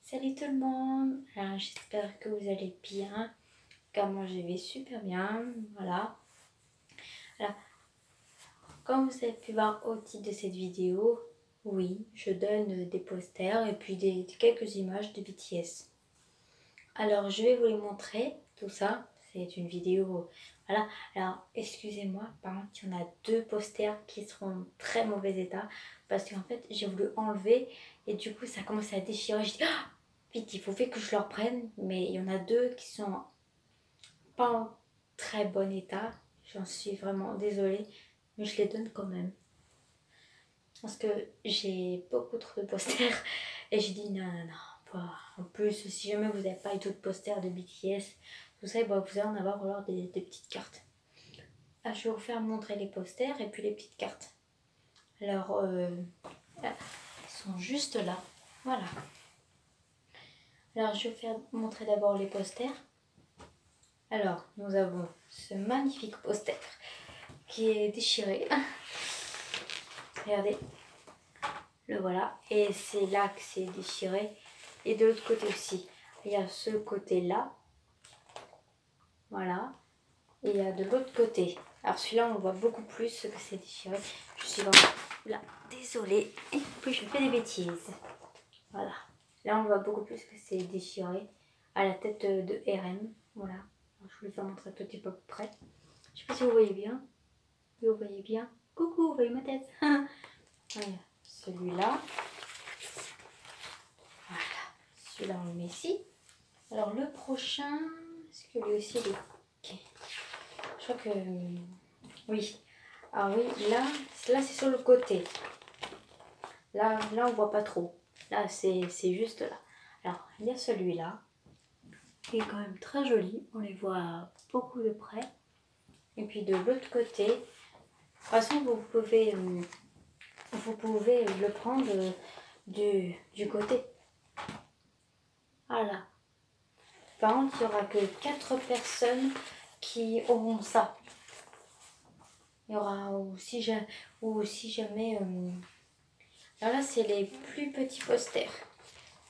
Salut tout le monde, alors j'espère que vous allez bien, car moi je vais super bien, voilà. Alors, comme vous avez pu voir au titre de cette vidéo, oui, je donne des posters et puis quelques images de BTS. Alors je vais vous les montrer, tout ça, c'est une vidéo, voilà. Alors excusez-moi, par contre il y en a deux posters qui seront en très mauvais état, parce qu'en fait j'ai voulu enlever et du coup ça commence à déchirer, je dis vite, il faut vite que je le reprenne, mais il y en a deux qui sont pas en très bon état. J'en suis vraiment désolée, mais je les donne quand même. Parce que j'ai beaucoup trop de posters et j'ai dit non, pas. En plus, si jamais vous n'avez pas eu d'autres posters de BTS, tout ça, bah, vous allez en avoir alors des petites cartes. Ah, je vais vous faire montrer les posters et puis les petites cartes. Alors, elles sont juste là. Voilà. Alors, je vais vous faire montrer d'abord les posters. Alors, nous avons ce magnifique poster qui est déchiré. Regardez, le voilà. Et c'est là que c'est déchiré. Et de l'autre côté aussi. Il y a ce côté-là. Voilà. Et il y a de l'autre côté. Alors celui-là, on voit beaucoup plus que c'est déchiré. Je suis vraiment là, désolée. Et puis je fais des bêtises. Voilà. Là, on voit beaucoup plus que c'est déchiré. À la tête de RM. Voilà. Alors, je vais vous faire montrer un petit peu près. Je sais pas si vous voyez bien. Vous voyez bien. Coucou, vous voyez ma tête. Voilà, celui-là. Voilà. Celui-là, on le met ici. Alors, le prochain, est-ce que lui aussi, il est... Okay. Je crois que... Oui. Ah oui, là c'est sur le côté. Là, on voit pas trop. Là, c'est juste là. Alors, il y a celui-là. Qui est quand même très joli. On les voit beaucoup de près. Et puis, de l'autre côté... De toute façon, vous pouvez le prendre du côté. Voilà. Par contre, il n'y aura que 4 personnes qui auront ça. Il y aura aussi jamais... Alors là, c'est les plus petits posters.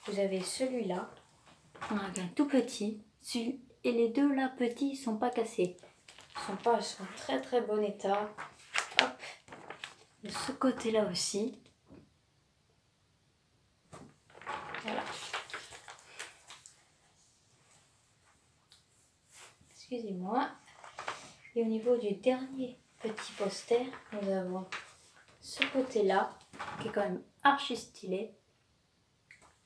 Vous avez celui-là. On a un tout petit. Et les deux là, petits, ils sont pas cassés. Ils sont en très très bon état. Hop. De ce côté-là aussi. Voilà. Excusez-moi. Et au niveau du dernier petit poster, nous avons ce côté-là, qui est quand même archi stylé.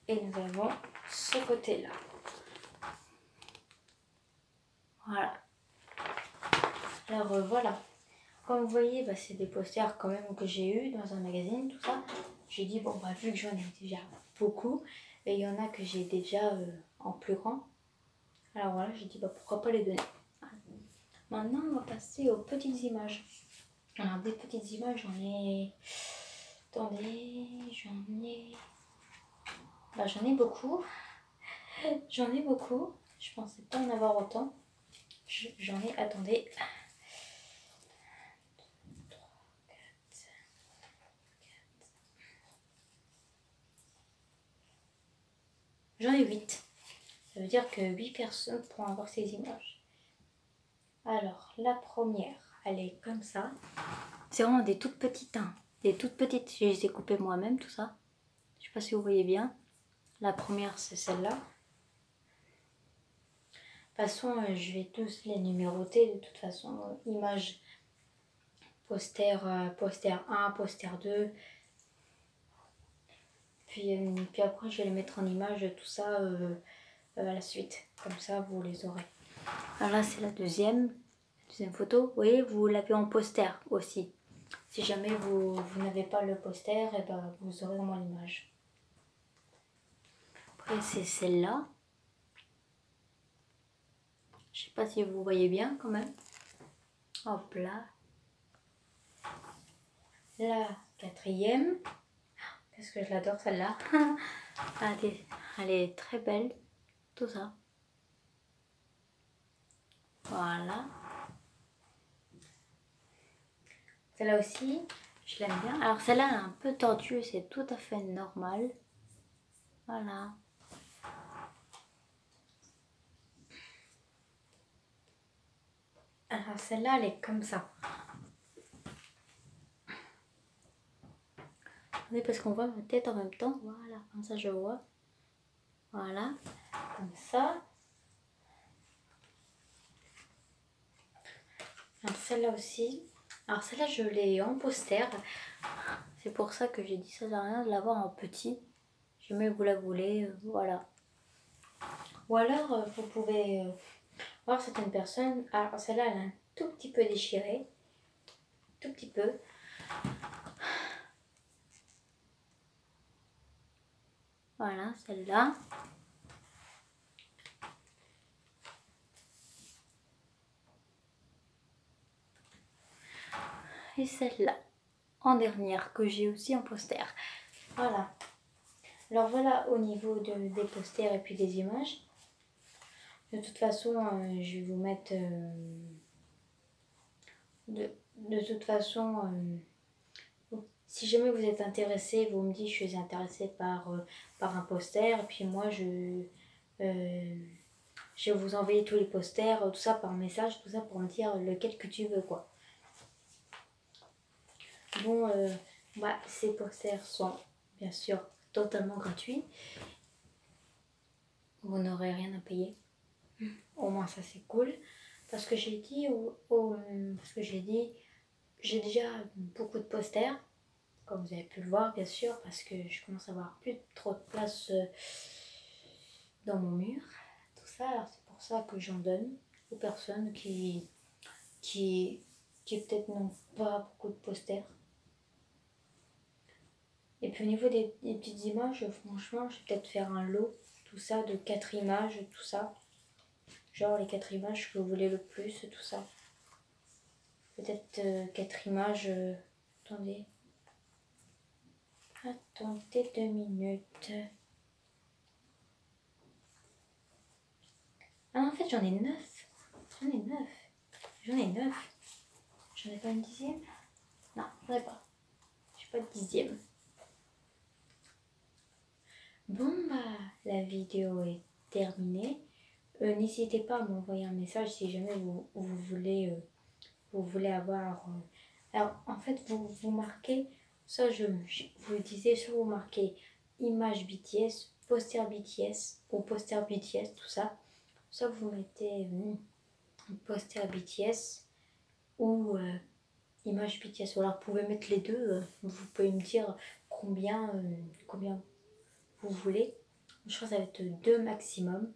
Et nous avons ce côté-là. Voilà. Alors voilà. Comme vous voyez, bah, c'est des posters quand même que j'ai eu dans un magazine, tout ça. J'ai dit, bon, bah, vu que j'en ai déjà beaucoup, et il y en a que j'ai déjà en plus grand. Alors voilà, j'ai dit, bah, pourquoi pas les donner. Maintenant, on va passer aux petites images. Alors, des petites images, j'en ai... Attendez, bah, j'en ai beaucoup. J'en ai beaucoup. Je pensais pas en avoir autant. J'en ai... Attendez. J'en ai 8. Ça veut dire que 8 personnes pourront avoir ces images. Alors, la première, elle est comme ça. C'est vraiment des toutes petites, hein. Des toutes petites. Je les ai coupées moi-même, tout ça. Je sais pas si vous voyez bien. La première, c'est celle-là. De toute façon, je vais tous les numéroter. De toute façon, image, poster 1, poster 2. Puis après, je vais les mettre en image, tout ça, à la suite. Comme ça, vous les aurez. Alors là, c'est la deuxième photo. Vous voyez, vous l'avez en poster aussi. Si jamais vous n'avez pas le poster, et ben, vous aurez au moins l'image. Après, c'est celle-là. Je sais pas si vous voyez bien quand même. Hop là. La quatrième. Qu'est-ce que je l'adore celle-là. Elle est très belle. Tout ça. Voilà. Celle-là aussi, je l'aime bien. Alors celle-là, elle est un peu tordue, c'est tout à fait normal. Voilà. Alors celle-là, elle est comme ça. Oui, parce qu'on voit ma tête en même temps. Voilà, comme ça je vois. Voilà, comme ça. Alors celle-là aussi. Alors celle-là, je l'ai en poster. C'est pour ça que j'ai dit ça sert à rien de l'avoir en petit. Jamais vous la voulez, voilà. Ou alors, vous pouvez voir certaines personnes. Alors celle-là, elle est un tout petit peu déchirée. Tout petit peu. Voilà, celle-là. Et celle-là, en dernière, que j'ai aussi en poster. Voilà. Alors voilà au niveau des posters et puis des images. De toute façon, je vais vous mettre... de toute façon, si jamais vous êtes intéressé, vous me dites je suis intéressée par un poster. Et puis moi, je vais vous envoyer tous les posters, tout ça par message, tout ça pour me dire lequel que tu veux, quoi. Bon, ces posters sont bien sûr totalement gratuits. Vous n'aurez rien à payer. Au moins ça c'est cool. Parce que j'ai dit, j'ai déjà beaucoup de posters, comme vous avez pu le voir bien sûr, parce que je commence à avoir plus trop de place dans mon mur. Tout ça, alors c'est pour ça que j'en donne aux personnes qui peut-être n'ont pas beaucoup de posters. Et puis au niveau des petites images, franchement, je vais peut-être faire un lot, tout ça, de 4 images, tout ça. Genre les 4 images que vous voulez le plus, tout ça. Peut-être 4 images. Attendez. Attendez 2 minutes. Ah en fait j'en ai 9. J'en ai 9. J'en ai 9. J'en ai pas une dixième? Non, j'en ai pas. J'ai pas de dixième. Bon la vidéo est terminée. N'hésitez pas à m'envoyer un message si jamais vous voulez avoir... Alors en fait vous marquez, ça je vous le disais, soit vous marquez image BTS, poster BTS ou poster BTS, tout ça. Soit vous mettez poster BTS ou image BTS. Ou alors vous pouvez mettre les deux, vous pouvez me dire combien vous voulez. Je crois que ça va être 2 maximum.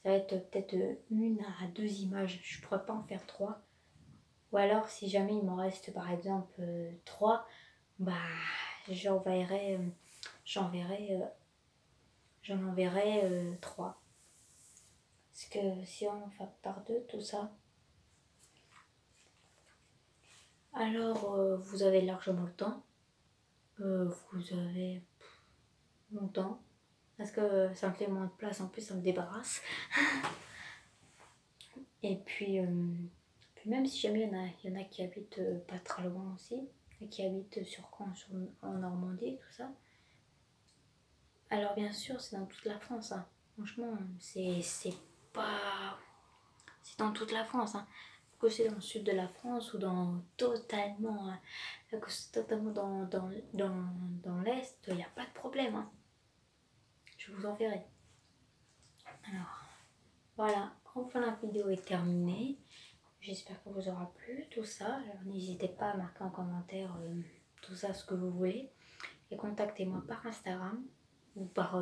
Ça va être peut-être 1 à 2 images, je ne pourrais pas en faire 3. Ou alors si jamais il m'en reste par exemple 3, j'en enverrai 3. Parce que si on fait par 2 tout ça, alors vous avez largement le temps. Vous avez longtemps. Parce que ça me fait moins de place, en plus ça me débarrasse. Et puis même si jamais il y en a qui habitent pas très loin aussi, et qui habitent sur Caen, en Normandie, tout ça. Alors bien sûr, c'est dans toute la France. Hein. Franchement, c'est dans toute la France. Hein. Que c'est dans le sud de la France ou totalement dans l'Est, il n'y a pas de problème. Hein. Je vous enverrai. Alors, voilà. Enfin, la vidéo est terminée. J'espère que vous aura plu tout ça. Alors n'hésitez pas à marquer en commentaire tout ça, ce que vous voulez. Et contactez-moi par Instagram. Ou par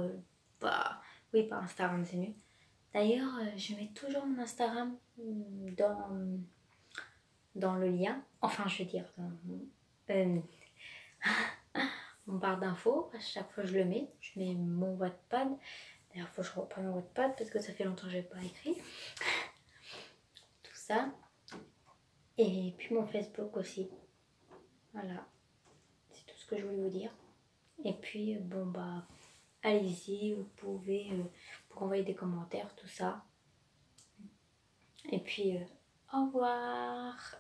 Instagram, c'est mieux. D'ailleurs, je mets toujours mon Instagram dans le lien. Enfin, je veux dire, dans mon barre d'infos. À chaque fois, je le mets. Je mets mon Wattpad. D'ailleurs, il faut que je reprenne mon Wattpad parce que ça fait longtemps que je n'ai pas écrit. Tout ça. Et puis mon Facebook aussi. Voilà. C'est tout ce que je voulais vous dire. Et puis, allez-y, vous pouvez pour envoyer des commentaires, tout ça. Et puis, au revoir.